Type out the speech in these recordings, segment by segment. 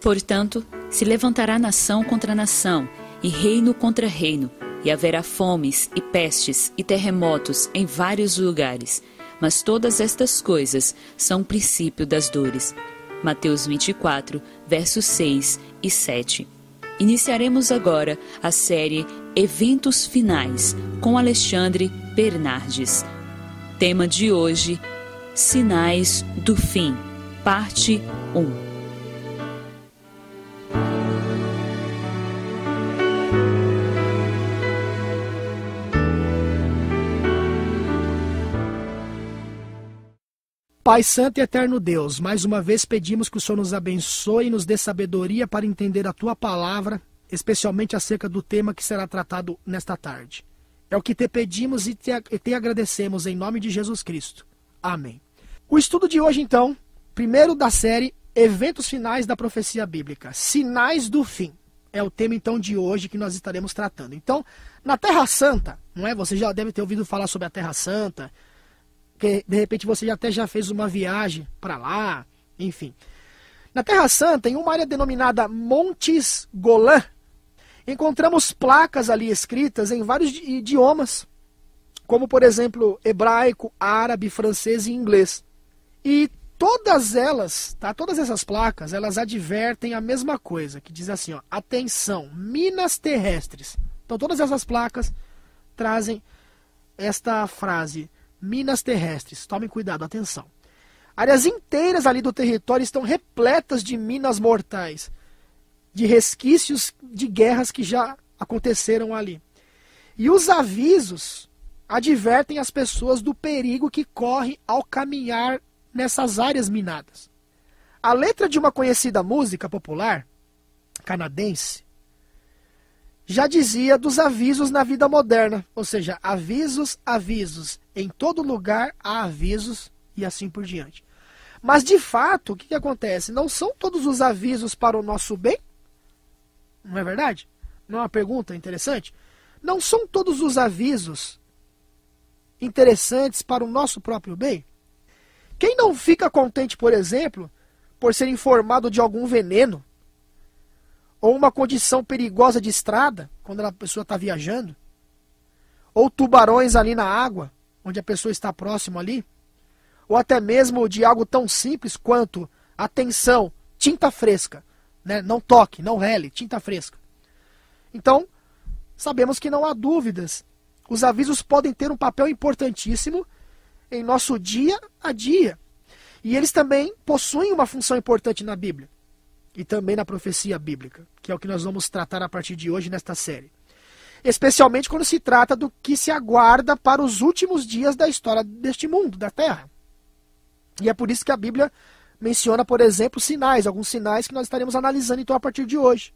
Portanto, se levantará nação contra nação, e reino contra reino, e haverá fomes, e pestes, e terremotos em vários lugares. Mas todas estas coisas são o princípio das dores. Mateus 24, versos 6 e 7. Iniciaremos agora a série Eventos Finais, com Alexandre Bernardes. Tema de hoje, Sinais do Fim, parte 1. Pai Santo e Eterno Deus, mais uma vez pedimos que o Senhor nos abençoe e nos dê sabedoria para entender a Tua Palavra, especialmente acerca do tema que será tratado nesta tarde. É o que te pedimos e te agradecemos em nome de Jesus Cristo. Amém. O estudo de hoje, então, primeiro da série Eventos Finais da Profecia Bíblica, Sinais do Fim. É o tema, então, de hoje que nós estaremos tratando. Então, na Terra Santa, não é? Você já deve ter ouvido falar sobre a Terra Santa, que de repente você até já fez uma viagem para lá, enfim. Na Terra Santa, em uma área denominada Montes Golã, encontramos placas ali escritas em vários idiomas, como por exemplo hebraico, árabe, francês e inglês. E todas elas, tá? Todas essas placas, elas advertem a mesma coisa, que diz assim, ó, atenção, minas terrestres. Então todas essas placas trazem esta frase, minas terrestres, tomem cuidado, atenção. Áreas inteiras ali do território estão repletas de minas mortais, de resquícios de guerras que já aconteceram ali. E os avisos advertem as pessoas do perigo que corre ao caminhar nessas áreas minadas. A letra de uma conhecida música popular canadense já dizia dos avisos na vida moderna, ou seja, avisos, avisos, em todo lugar há avisos e assim por diante. Mas de fato, o que acontece? Não são todos os avisos para o nosso bem? Não é verdade? Não é uma pergunta interessante? Não são todos os avisos interessantes para o nosso próprio bem? Quem não fica contente, por exemplo, por ser informado de algum veneno, ou uma condição perigosa de estrada, quando a pessoa está viajando, ou tubarões ali na água, onde a pessoa está próximo ali, ou até mesmo de algo tão simples quanto, atenção, tinta fresca, né? Não toque, não rele, tinta fresca. Então, sabemos que não há dúvidas, os avisos podem ter um papel importantíssimo em nosso dia a dia, e eles também possuem uma função importante na Bíblia, e também na profecia bíblica, que é o que nós vamos tratar a partir de hoje nesta série. Especialmente quando se trata do que se aguarda para os últimos dias da história deste mundo, da Terra. E é por isso que a Bíblia menciona, por exemplo, sinais, alguns sinais que nós estaremos analisando então a partir de hoje.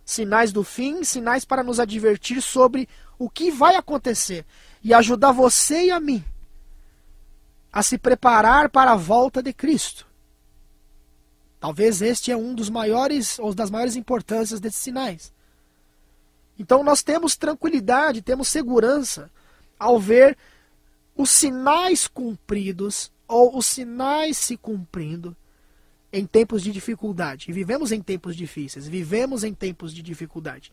Sinais do fim, sinais para nos advertir sobre o que vai acontecer e ajudar você e a mim a se preparar para a volta de Cristo. Talvez este é um dos maiores, ou das maiores importâncias desses sinais. Então nós temos tranquilidade, temos segurança ao ver os sinais cumpridos, ou os sinais se cumprindo em tempos de dificuldade. E vivemos em tempos difíceis, vivemos em tempos de dificuldade.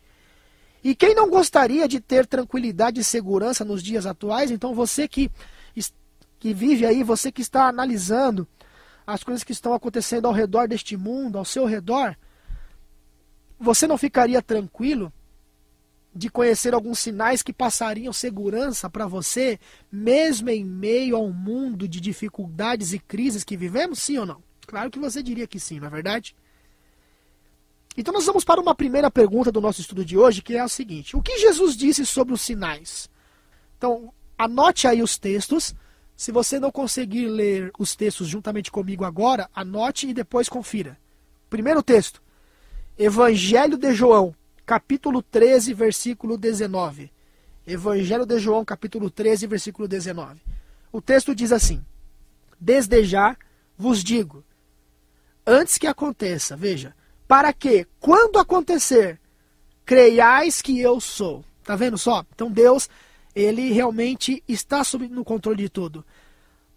E quem não gostaria de ter tranquilidade e segurança nos dias atuais? Então você que vive aí, você que está analisando as coisas que estão acontecendo ao redor deste mundo, ao seu redor, você não ficaria tranquilo de conhecer alguns sinais que passariam segurança para você, mesmo em meio a um mundo de dificuldades e crises que vivemos, sim ou não? Claro que você diria que sim, não é verdade? Então nós vamos para uma primeira pergunta do nosso estudo de hoje, que é a seguinte: o que Jesus disse sobre os sinais? Então, anote aí os textos. Se você não conseguir ler os textos juntamente comigo agora, anote e depois confira. Primeiro texto, Evangelho de João, capítulo 13, versículo 19. Evangelho de João, capítulo 13, versículo 19. O texto diz assim: desde já vos digo, antes que aconteça, veja, para que, quando acontecer, creiais que eu sou. Tá vendo só? Então Deus, ele realmente está no controle de tudo.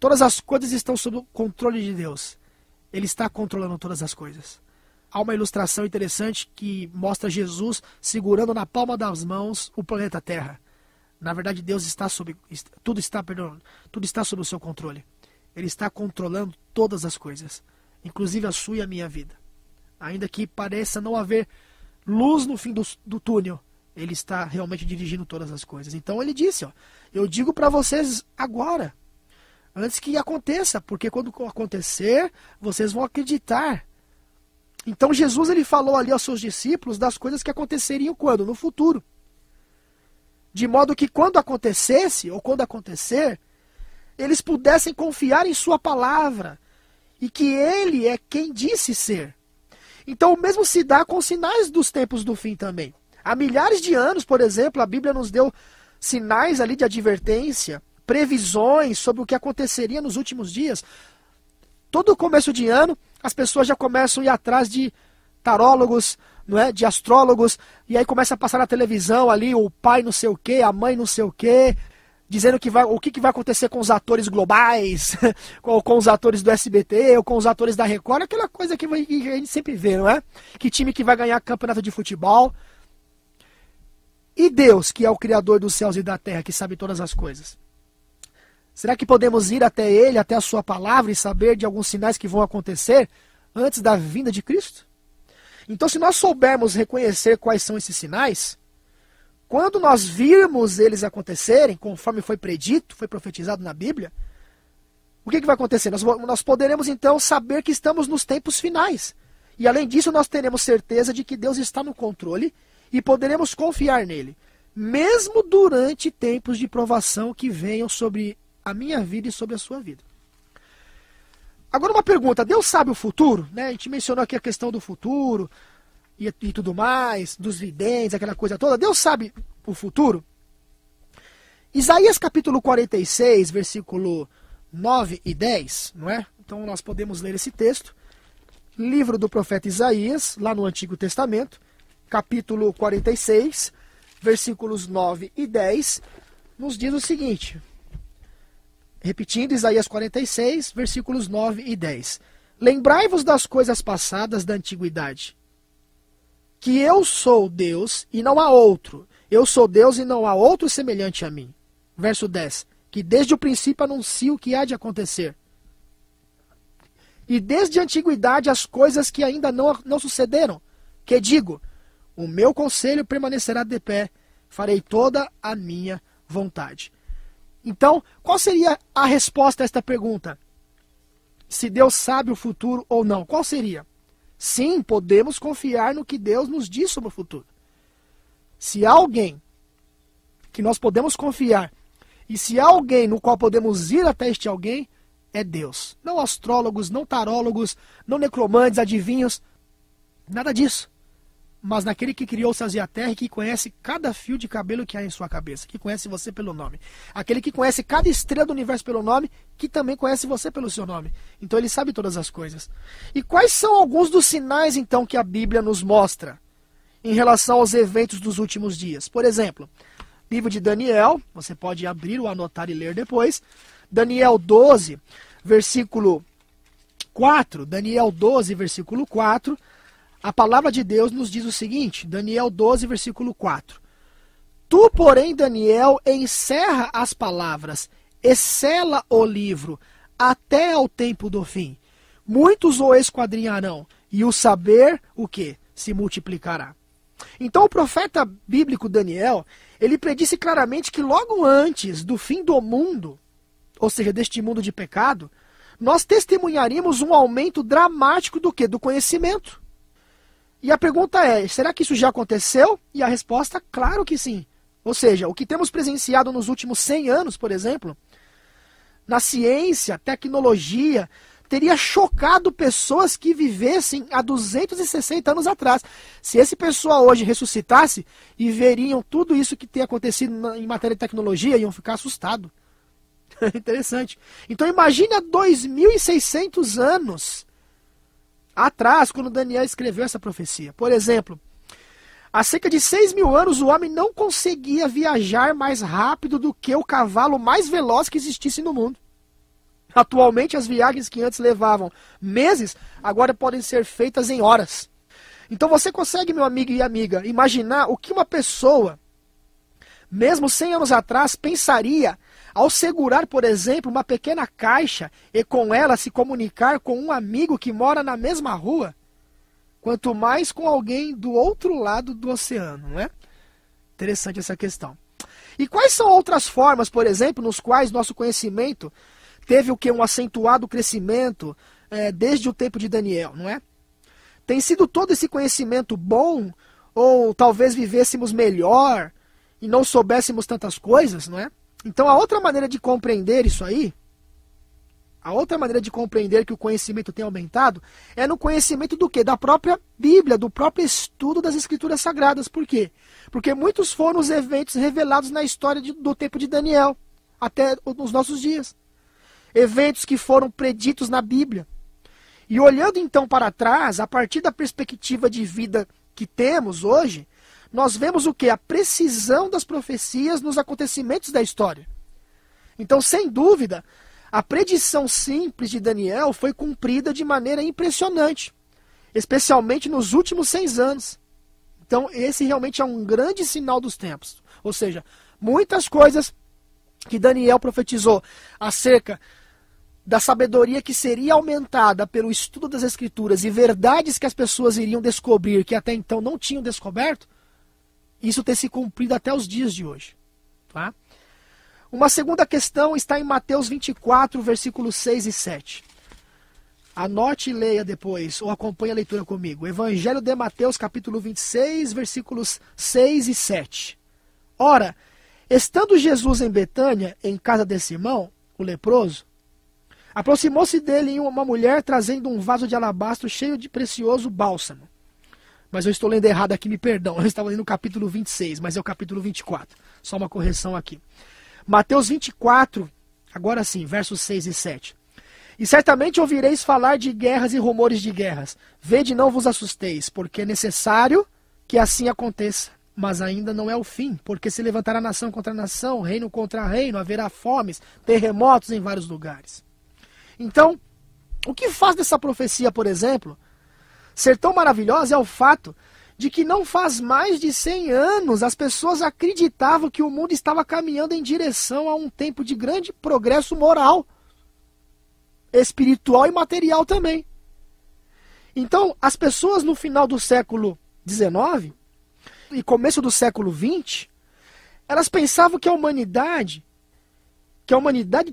Todas as coisas estão sob o controle de Deus. Ele está controlando todas as coisas. há uma ilustração interessante que mostra Jesus segurando na palma das mãos o planeta Terra. Na verdade, Deus está tudo está sob o seu controle. Ele está controlando todas as coisas, inclusive a sua e a minha vida. Ainda que pareça não haver luz no fim do túnel, Ele está realmente dirigindo todas as coisas. Então ele disse, eu digo para vocês agora, antes que aconteça, porque quando acontecer, vocês vão acreditar. Então Jesus ele falou ali aos seus discípulos das coisas que aconteceriam quando? No futuro. De modo que quando acontecesse, ou quando acontecer, eles pudessem confiar em sua palavra, e que ele é quem disse ser. Então o mesmo se dá com os sinais dos tempos do fim também. Há milhares de anos, por exemplo, a Bíblia nos deu sinais ali de advertência, previsões sobre o que aconteceria nos últimos dias. Todo começo de ano, as pessoas já começam a ir atrás de tarólogos, não é? De astrólogos, e aí começa a passar na televisão ali o pai não sei o quê, a mãe não sei o quê, dizendo o que vai acontecer com os atores globais, com os atores do SBT, ou com os atores da Record, aquela coisa que a gente sempre vê, não é? Que time que vai ganhar campeonato de futebol. E Deus, que é o Criador dos céus e da terra, que sabe todas as coisas? Será que podemos ir até Ele, até a sua palavra, e saber de alguns sinais que vão acontecer antes da vinda de Cristo? Então, se nós soubermos reconhecer quais são esses sinais, quando nós virmos eles acontecerem, conforme foi predito, foi profetizado na Bíblia, o que vai acontecer? Nós poderemos então saber que estamos nos tempos finais. E além disso, nós teremos certeza de que Deus está no controle e poderemos confiar nele, mesmo durante tempos de provação que venham sobre a minha vida e sobre a sua vida. Agora uma pergunta, Deus sabe o futuro? Né? A gente mencionou aqui a questão do futuro e tudo mais, dos videntes, aquela coisa toda. Deus sabe o futuro? Isaías capítulo 46, versículo 9 e 10, não é? Então nós podemos ler esse texto. Livro do profeta Isaías, lá no Antigo Testamento, capítulo 46, versículos 9 e 10, nos diz o seguinte... Repetindo, Isaías 46, versículos 9 e 10. Lembrai-vos das coisas passadas da antiguidade, que eu sou Deus e não há outro. Eu sou Deus e não há outro semelhante a mim. Verso 10. Que desde o princípio anuncio o que há de acontecer. E desde a antiguidade as coisas que ainda não sucederam. Que digo, o meu conselho permanecerá de pé, farei toda a minha vontade. Então, qual seria a resposta a esta pergunta? Se Deus sabe o futuro ou não? Qual seria? Sim, podemos confiar no que Deus nos diz sobre o futuro. Se há alguém que nós podemos confiar, e se há alguém no qual podemos ir até este alguém, é Deus. Não astrólogos, não tarólogos, não necromantes, adivinhos, nada disso. Mas naquele que criou o céus e a terra e que conhece cada fio de cabelo que há em sua cabeça, que conhece você pelo nome. Aquele que conhece cada estrela do universo pelo nome, que também conhece você pelo seu nome. Então ele sabe todas as coisas. E quais são alguns dos sinais, então, que a Bíblia nos mostra em relação aos eventos dos últimos dias? Por exemplo, livro de Daniel, você pode abrir ou anotar e ler depois. Daniel 12, versículo 4. Daniel 12, versículo 4. A palavra de Deus nos diz o seguinte, Daniel 12, versículo 4. Tu, porém, Daniel, encerra as palavras, excela o livro, até ao tempo do fim. Muitos o esquadrinharão, e o saber, o quê? Se multiplicará. Então o profeta bíblico Daniel, ele predisse claramente que logo antes do fim do mundo, ou seja, deste mundo de pecado, nós testemunharíamos um aumento dramático do quê? Do conhecimento. E a pergunta é, será que isso já aconteceu? E a resposta, claro que sim. Ou seja, o que temos presenciado nos últimos 100 anos, por exemplo, na ciência, tecnologia, teria chocado pessoas que vivessem há 260 anos atrás. Se esse pessoal hoje ressuscitasse e veriam tudo isso que tem acontecido em matéria de tecnologia, iam ficar assustados. Interessante. Então imagine há 2.600 anos atrás, quando Daniel escreveu essa profecia. Por exemplo, há cerca de 6.000 anos o homem não conseguia viajar mais rápido do que o cavalo mais veloz que existisse no mundo. Atualmente as viagens que antes levavam meses, agora podem ser feitas em horas. Então você consegue, meu amigo e amiga, imaginar o que uma pessoa, mesmo 100 anos atrás, pensaria ao segurar, por exemplo, uma pequena caixa e com ela se comunicar com um amigo que mora na mesma rua? Quanto mais com alguém do outro lado do oceano, não é? Interessante essa questão. E quais são outras formas, por exemplo, nos quais nosso conhecimento teve o que? Um acentuado crescimento desde o tempo de Daniel, não é? Tem sido todo esse conhecimento bom, ou talvez vivêssemos melhor e não soubéssemos tantas coisas, não é? Então a outra maneira de compreender isso aí, a outra maneira de compreender que o conhecimento tem aumentado, é no conhecimento do quê? Da própria Bíblia, do próprio estudo das Escrituras Sagradas. Por quê? Porque muitos foram os eventos revelados na história do tempo de Daniel, até nos nossos dias. Eventos que foram preditos na Bíblia. E olhando então para trás, a partir da perspectiva de vida que temos hoje, nós vemos o quê? A precisão das profecias nos acontecimentos da história. Então, sem dúvida, a predição simples de Daniel foi cumprida de maneira impressionante, especialmente nos últimos 100 anos. Então, esse realmente é um grande sinal dos tempos. Ou seja, muitas coisas que Daniel profetizou acerca da sabedoria que seria aumentada pelo estudo das Escrituras e verdades que as pessoas iriam descobrir que até então não tinham descoberto, isso tem se cumprido até os dias de hoje. Tá? Uma segunda questão está em Mateus 24, versículos 6 e 7. Anote e leia depois, ou acompanhe a leitura comigo. Evangelho de Mateus, capítulo 26, versículos 6 e 7. Ora, estando Jesus em Betânia, em casa de Simão, o leproso, aproximou-se dele uma mulher trazendo um vaso de alabastro cheio de precioso bálsamo. Mas eu estou lendo errado aqui, me perdão. Eu estava lendo o capítulo 26, mas é o capítulo 24. Só uma correção aqui. Mateus 24, agora sim, versos 6 e 7. E certamente ouvireis falar de guerras e rumores de guerras. Vede, não vos assusteis, porque é necessário que assim aconteça. Mas ainda não é o fim, porque se levantará nação contra nação, reino contra reino, haverá fomes, terremotos em vários lugares. Então, o que faz dessa profecia, por exemplo, ser tão maravilhosa é o fato de que não faz mais de 100 anos as pessoas acreditavam que o mundo estava caminhando em direção a um tempo de grande progresso moral, espiritual e material também. Então, as pessoas no final do século XIX e começo do século XX, elas pensavam que a humanidade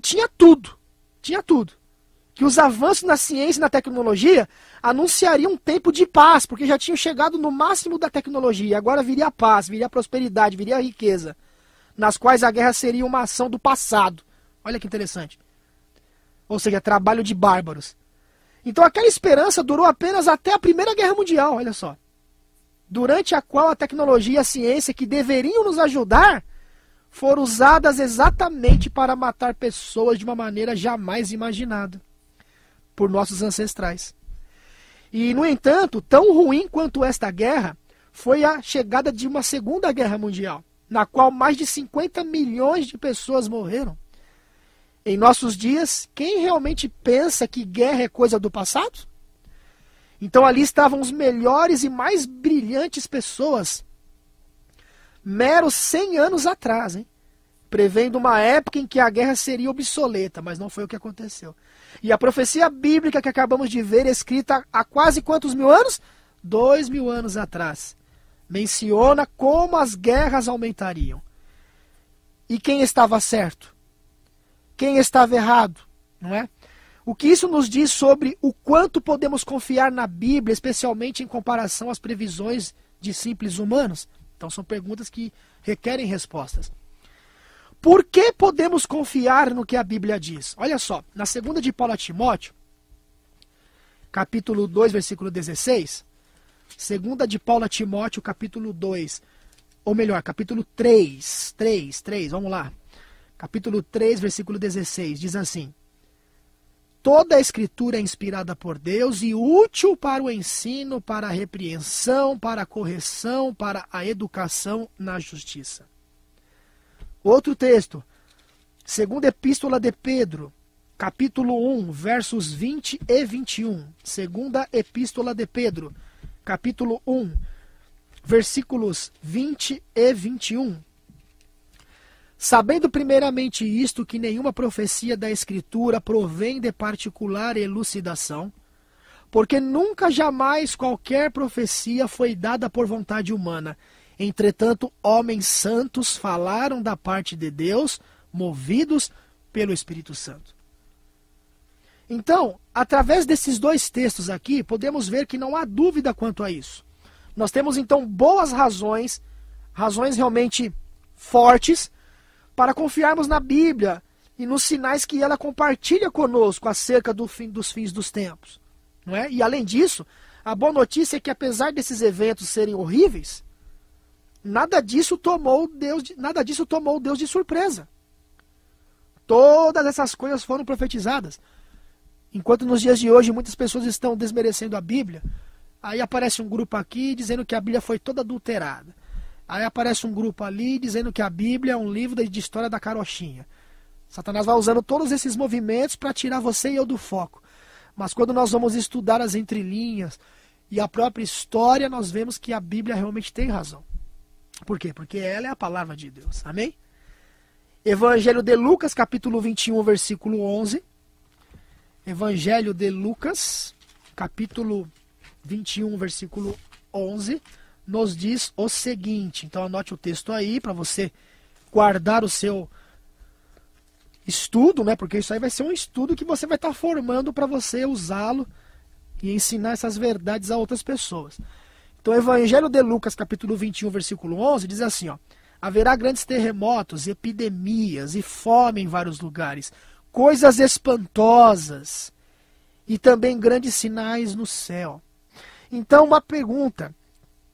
tinha tudo. Tinha tudo. Que os avanços na ciência e na tecnologia anunciariam um tempo de paz, porque já tinham chegado no máximo da tecnologia. Agora viria a paz, viria a prosperidade, viria a riqueza, nas quais a guerra seria uma ação do passado. Olha que interessante. Ou seja, trabalho de bárbaros. Então aquela esperança durou apenas até a Primeira Guerra Mundial, olha só. Durante a qual a tecnologia e a ciência que deveriam nos ajudar foram usadas exatamente para matar pessoas de uma maneira jamais imaginada por nossos ancestrais. E, no entanto, tão ruim quanto esta guerra foi a chegada de uma Segunda Guerra Mundial, na qual mais de 50 milhões de pessoas morreram. Em nossos dias, quem realmente pensa que guerra é coisa do passado? Então ali estavam os melhores e mais brilhantes pessoas, meros 100 anos atrás, hein? Prevendo uma época em que a guerra seria obsoleta, mas não foi o que aconteceu. E a profecia bíblica que acabamos de ver, escrita há quase quantos mil anos? 2000 anos atrás, menciona como as guerras aumentariam. E quem estava certo? Quem estava errado? Não é? O que isso nos diz sobre o quanto podemos confiar na Bíblia, especialmente em comparação às previsões de simples humanos? Então são perguntas que requerem respostas. Por que podemos confiar no que a Bíblia diz? Olha só, na segunda de Paulo a Timóteo, capítulo 2, versículo 16, segunda de Paulo a Timóteo, capítulo 2, ou melhor, capítulo 3, vamos lá. Capítulo 3, versículo 16, diz assim: toda a Escritura é inspirada por Deus e útil para o ensino, para a repreensão, para a correção, para a educação na justiça. Outro texto, segunda Epístola de Pedro, capítulo 1, versos 20 e 21. Segunda Epístola de Pedro, capítulo 1, versículos 20 e 21. Sabendo primeiramente isto, que nenhuma profecia da Escritura provém de particular elucidação, porque nunca jamais qualquer profecia foi dada por vontade humana. Entretanto, homens santos falaram da parte de Deus, movidos pelo Espírito Santo. Então, através desses dois textos aqui, podemos ver que não há dúvida quanto a isso. Nós temos então boas razões realmente fortes, para confiarmos na Bíblia e nos sinais que ela compartilha conosco acerca dos fins dos tempos. Não é? E além disso, a boa notícia é que apesar desses eventos serem horríveis, nada disso tomou Deus de surpresa. Todas essas coisas foram profetizadas. Enquanto nos dias de hoje muitas pessoas estão desmerecendo a Bíblia, aí aparece um grupo aqui dizendo que a Bíblia foi toda adulterada. Aí aparece um grupo ali dizendo que a Bíblia é um livro de história da carochinha. Satanás vai usando todos esses movimentos para tirar você e eu do foco. Mas quando nós vamos estudar as entrelinhas e a própria história, nós vemos que a Bíblia realmente tem razão. Por quê? Porque ela é a palavra de Deus. Amém? Evangelho de Lucas, capítulo 21, versículo 11. Evangelho de Lucas, capítulo 21, versículo 11. Nos diz o seguinte. Então anote o texto aí para você guardar o seu estudo, né? Porque isso aí vai ser um estudo que você vai estar formando para você usá-lo e ensinar essas verdades a outras pessoas. Então o Evangelho de Lucas, capítulo 21, versículo 11, diz assim, ó: haverá grandes terremotos, epidemias e fome em vários lugares, coisas espantosas e também grandes sinais no céu. Então uma pergunta: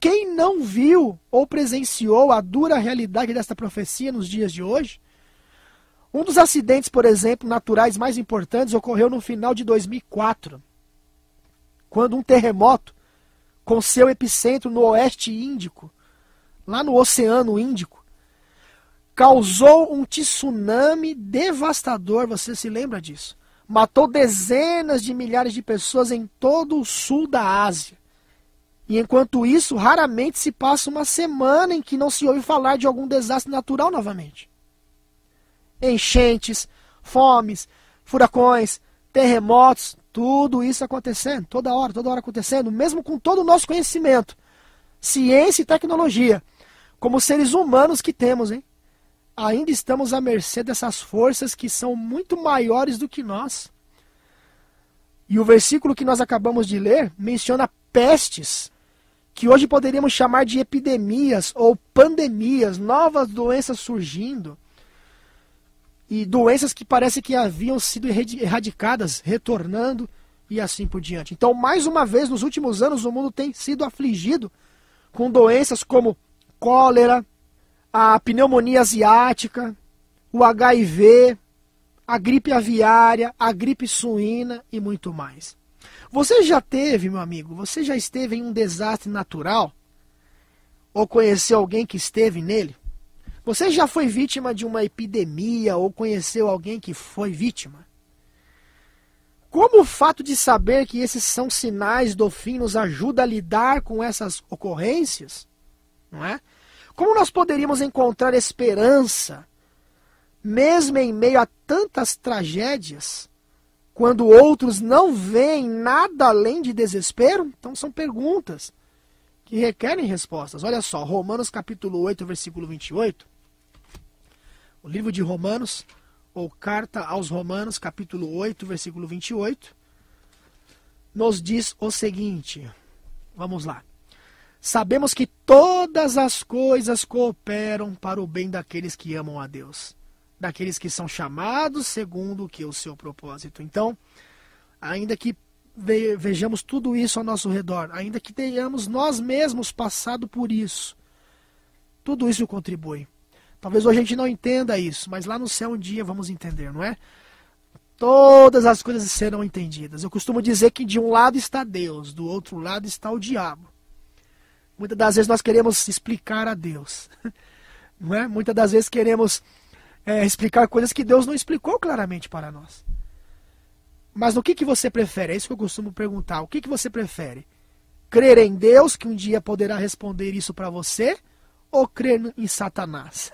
quem não viu ou presenciou a dura realidade desta profecia nos dias de hoje? Um dos acidentes, por exemplo, naturais mais importantes ocorreu no final de 2004, quando um terremoto, com seu epicentro no Oeste Índico, lá no Oceano Índico, causou um tsunami devastador. Você se lembra disso? Matou dezenas de milhares de pessoas em todo o sul da Ásia. E enquanto isso, raramente se passa uma semana em que não se ouve falar de algum desastre natural novamente. Enchentes, fomes, furacões, terremotos, tudo isso acontecendo, toda hora acontecendo, mesmo com todo o nosso conhecimento, ciência e tecnologia, como seres humanos que temos, hein? Ainda estamos à mercê dessas forças que são muito maiores do que nós. E o versículo que nós acabamos de ler menciona pestes, que hoje poderíamos chamar de epidemias ou pandemias, novas doenças surgindo, e doenças que parece que haviam sido erradicadas, retornando, e assim por diante. Então, mais uma vez, nos últimos anos, o mundo tem sido afligido com doenças como cólera, a pneumonia asiática, o HIV, a gripe aviária, a gripe suína e muito mais. Você já teve, meu amigo, você já esteve em um desastre natural? Ou conheceu alguém que esteve nele? Você já foi vítima de uma epidemia ou conheceu alguém que foi vítima? Como o fato de saber que esses são sinais do fim nos ajuda a lidar com essas ocorrências? Não é? Como nós poderíamos encontrar esperança, mesmo em meio a tantas tragédias, quando outros não veem nada além de desespero? Então são perguntas que requerem respostas. Olha só, Romanos capítulo 8, versículo 28. O livro de Romanos, ou carta aos Romanos, capítulo 8, versículo 28, nos diz o seguinte. Vamos lá. Sabemos que todas as coisas cooperam para o bem daqueles que amam a Deus, daqueles que são chamados segundo o seu propósito. Então, ainda que vejamos tudo isso ao nosso redor, ainda que tenhamos nós mesmos passado por isso, tudo isso contribui. Talvez hoje a gente não entenda isso, mas lá no céu um dia vamos entender, não é? Todas as coisas serão entendidas. Eu costumo dizer que de um lado está Deus, do outro lado está o diabo. Muitas das vezes nós queremos explicar a Deus, não é? Muitas das vezes queremos explicar coisas que Deus não explicou claramente para nós. Mas no que você prefere? É isso que eu costumo perguntar. O que você prefere? Crer em Deus, que um dia poderá responder isso para você, ou crer em Satanás?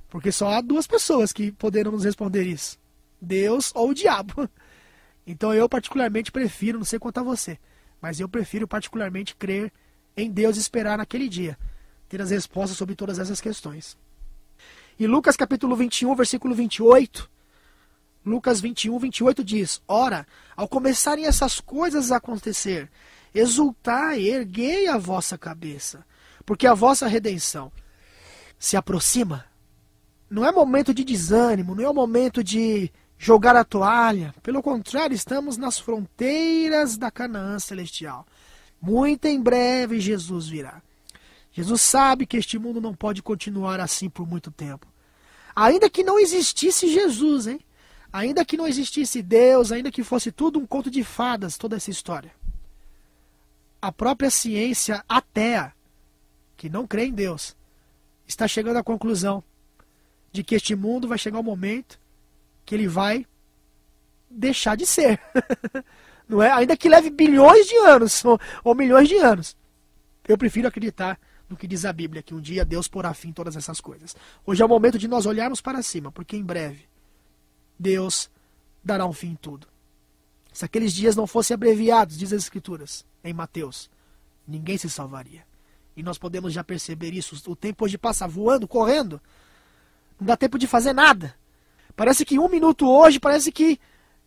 Porque só há duas pessoas que poderão nos responder isso. Deus ou o diabo. Então eu particularmente prefiro, não sei quanto a você, mas eu prefiro particularmente crer em Deus e esperar naquele dia ter as respostas sobre todas essas questões. E Lucas capítulo 21, versículo 28, Lucas 21, 28 diz: Ora, ao começarem essas coisas a acontecer, exultai, erguei a vossa cabeça, porque a vossa redenção se aproxima. Não é momento de desânimo, não é momento de jogar a toalha. Pelo contrário, estamos nas fronteiras da Canaã celestial. Muito em breve Jesus virá. Jesus sabe que este mundo não pode continuar assim por muito tempo. Ainda que não existisse Jesus, hein? Ainda que não existisse Deus, ainda que fosse tudo um conto de fadas, toda essa história. A própria ciência ateia, que não crê em Deus, está chegando à conclusão de que este mundo vai chegar um momento que ele vai deixar de ser. Não é? Ainda que leve bilhões de anos ou milhões de anos. Eu prefiro acreditar no que diz a Bíblia, que um dia Deus porá fim a todas essas coisas. Hoje é o momento de nós olharmos para cima, porque em breve Deus dará um fim em tudo. Se aqueles dias não fossem abreviados, diz as Escrituras, em Mateus, ninguém se salvaria. E nós podemos já perceber isso. O tempo hoje passa voando, correndo. Não dá tempo de fazer nada. Parece que 1 minuto hoje, parece que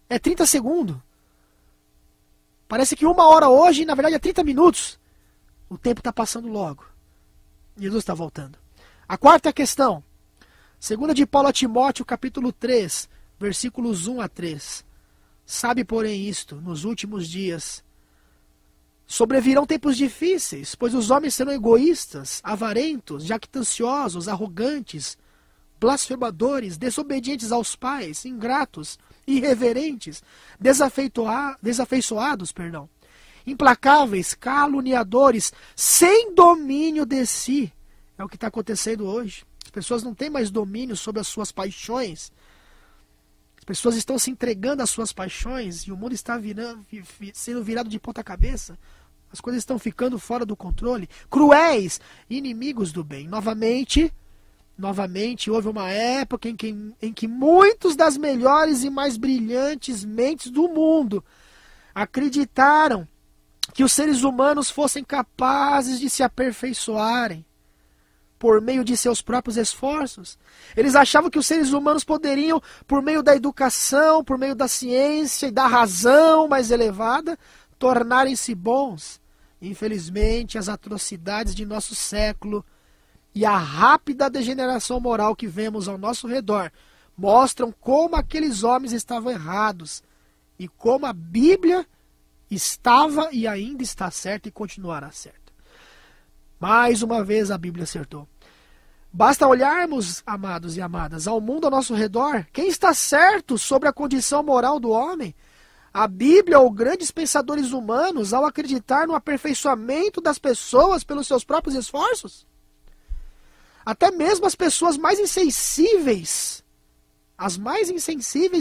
é 30 segundos. Parece que 1 hora hoje, na verdade, é 30 minutos. O tempo está passando logo. Jesus está voltando. A quarta questão. 2 de Paulo a Timóteo, capítulo 3, versículos 1 a 3. Sabe, porém, isto, nos últimos dias sobrevirão tempos difíceis, pois os homens serão egoístas, avarentos, jactanciosos, arrogantes, blasfemadores, desobedientes aos pais, ingratos, irreverentes, desafeiçoados, implacáveis, caluniadores, sem domínio de si. É o que está acontecendo hoje. As pessoas não têm mais domínio sobre as suas paixões. As pessoas estão se entregando às suas paixões e o mundo está sendo virado de ponta cabeça. As coisas estão ficando fora do controle. Cruéis, inimigos do bem. Novamente, houve uma época em que muitos das melhores e mais brilhantes mentes do mundo acreditaram que os seres humanos fossem capazes de se aperfeiçoarem por meio de seus próprios esforços. Eles achavam que os seres humanos poderiam, por meio da educação, por meio da ciência e da razão mais elevada, tornarem-se bons. Infelizmente, as atrocidades de nosso século e a rápida degeneração moral que vemos ao nosso redor mostram como aqueles homens estavam errados e como a Bíblia estava e ainda está certa e continuará certa. Mais uma vez a Bíblia acertou. Basta olharmos, amados e amadas, ao mundo ao nosso redor. Quem está certo sobre a condição moral do homem? A Bíblia ou grandes pensadores humanos ao acreditar no aperfeiçoamento das pessoas pelos seus próprios esforços? Até mesmo as pessoas mais insensíveis,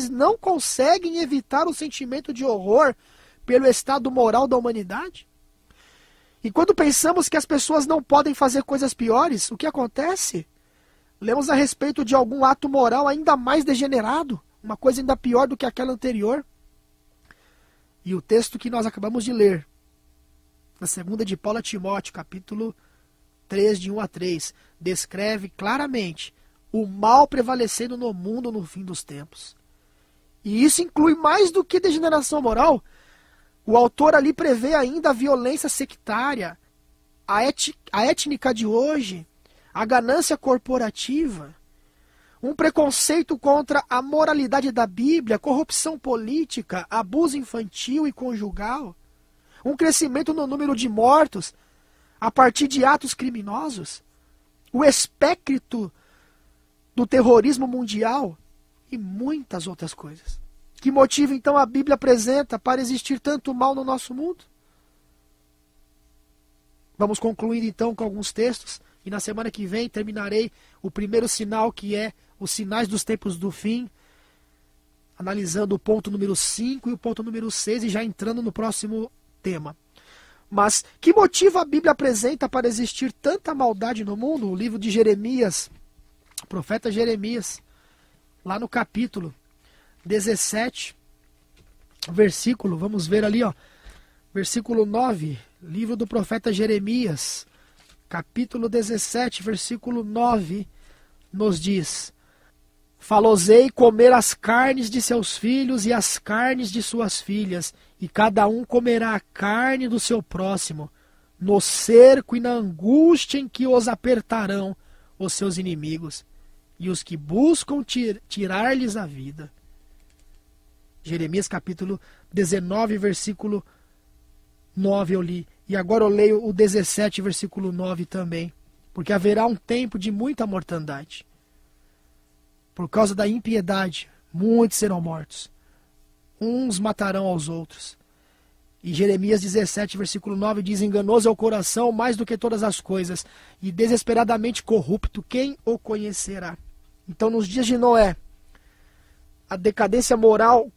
não conseguem evitar o sentimento de horror pelo estado moral da humanidade. E quando pensamos que as pessoas não podem fazer coisas piores, o que acontece? Lemos a respeito de algum ato moral ainda mais degenerado, uma coisa ainda pior do que aquela anterior. E o texto que nós acabamos de ler, na 2 de Paulo a Timóteo, capítulo 3, de 1 a 3, descreve claramente o mal prevalecendo no mundo no fim dos tempos. E isso inclui mais do que degeneração moral. O autor ali prevê ainda a violência sectária, a étnica de hoje, a ganância corporativa, um preconceito contra a moralidade da Bíblia, corrupção política, abuso infantil e conjugal, um crescimento no número de mortos a partir de atos criminosos, o espectro do terrorismo mundial e muitas outras coisas. Que motivo então a Bíblia apresenta para existir tanto mal no nosso mundo? Vamos concluir então com alguns textos e na semana que vem terminarei o primeiro sinal, que é os sinais dos tempos do fim, analisando o ponto número 5 e o ponto número 6 e já entrando no próximo tema. Mas que motivo a Bíblia apresenta para existir tanta maldade no mundo? O livro de Jeremias, o profeta Jeremias, lá no capítulo 17, versículo, vamos ver ali, ó, versículo 9, livro do profeta Jeremias, capítulo 17, versículo 9, nos diz: Falosei comer as carnes de seus filhos e as carnes de suas filhas, e cada um comerá a carne do seu próximo, no cerco e na angústia em que os apertarão os seus inimigos, e os que buscam tirar-lhes a vida. Jeremias capítulo 19, versículo 9 eu li. E agora eu leio o 17, versículo 9 também. Porque haverá um tempo de muita mortandade. Por causa da impiedade, muitos serão mortos. Uns matarão aos outros. E Jeremias 17, versículo 9 diz: Enganoso é o coração mais do que todas as coisas, e desesperadamente corrupto, quem o conhecerá? Então, nos dias de Noé, a decadência moral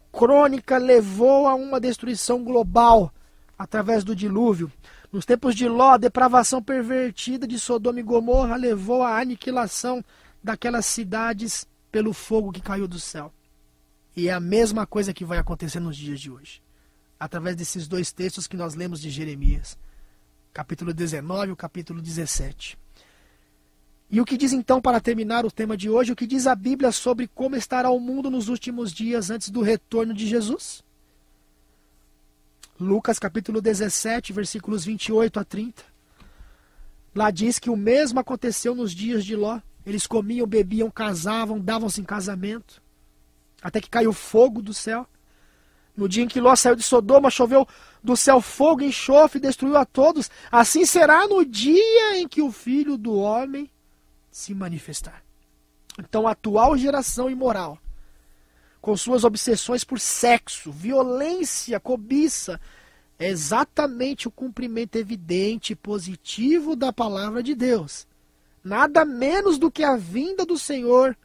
crônica levou a uma destruição global através do dilúvio. Nos tempos de Ló, a depravação pervertida de Sodoma e Gomorra levou à aniquilação daquelas cidades pelo fogo que caiu do céu. E é a mesma coisa que vai acontecer nos dias de hoje, através desses dois textos que nós lemos de Jeremias, capítulo 19 e o capítulo 17. E o que diz então, para terminar o tema de hoje, o que diz a Bíblia sobre como estará o mundo nos últimos dias antes do retorno de Jesus? Lucas capítulo 17, versículos 28 a 30. Lá diz que o mesmo aconteceu nos dias de Ló. Eles comiam, bebiam, casavam, davam-se em casamento, até que caiu fogo do céu. No dia em que Ló saiu de Sodoma, choveu do céu fogo e enxofre e destruiu a todos. Assim será no dia em que o Filho do Homem se manifestar. Então a atual geração imoral, com suas obsessões por sexo, violência, cobiça, é exatamente o cumprimento evidente e positivo da palavra de Deus. Nada menos do que a vinda do Senhor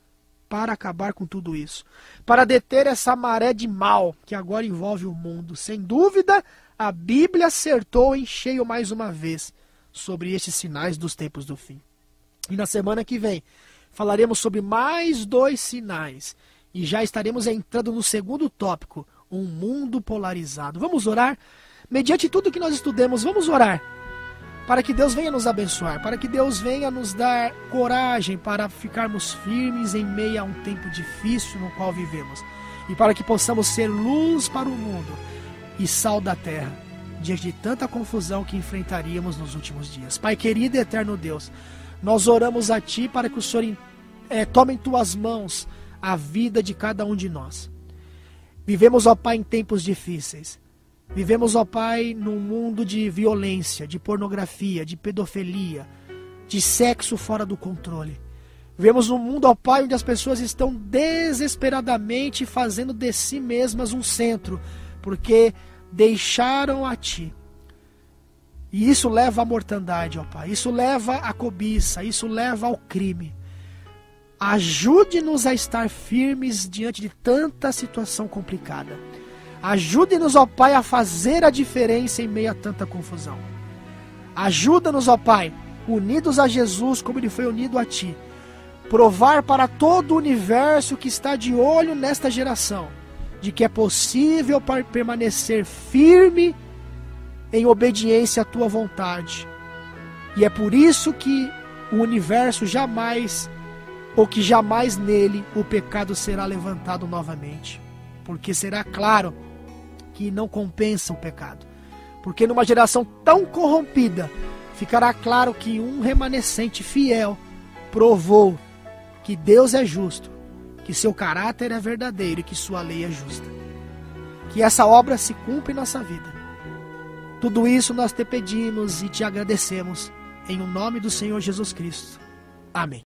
para acabar com tudo isso, para deter essa maré de mal que agora envolve o mundo. Sem dúvida, a Bíblia acertou em cheio mais uma vez sobre estes sinais dos tempos do fim. E na semana que vem falaremos sobre mais 2 sinais e já estaremos entrando no segundo tópico, um mundo polarizado. Vamos orar? Mediante tudo que nós estudemos, vamos orar para que Deus venha nos abençoar, para que Deus venha nos dar coragem para ficarmos firmes em meio a um tempo difícil no qual vivemos, e para que possamos ser luz para o mundo e sal da terra, diante de tanta confusão que enfrentaríamos nos últimos dias. Pai querido e eterno Deus, nós oramos a Ti para que o Senhor tome em Tuas mãos a vida de cada um de nós. Vivemos, ó Pai, em tempos difíceis. Vivemos, ó Pai, num mundo de violência, de pornografia, de pedofilia, de sexo fora do controle. Vivemos num mundo, ó Pai, onde as pessoas estão desesperadamente fazendo de si mesmas um centro, porque deixaram a Ti. E isso leva à mortandade, ó Pai. Isso leva à cobiça, isso leva ao crime. Ajude-nos a estar firmes diante de tanta situação complicada. Ajude-nos, ó Pai, a fazer a diferença em meio a tanta confusão. Ajuda-nos, ó Pai, unidos a Jesus como Ele foi unido a Ti, provar para todo o universo que está de olho nesta geração, de que é possível permanecer firme em obediência à Tua vontade. E é por isso que o universo jamais, ou que jamais nele, o pecado será levantado novamente. Porque será claro que não compensa o pecado. Porque numa geração tão corrompida, ficará claro que um remanescente fiel provou que Deus é justo, que seu caráter é verdadeiro e que sua lei é justa. Que essa obra se cumpra em nossa vida. Tudo isso nós te pedimos e te agradecemos, em o nome do Senhor Jesus Cristo. Amém.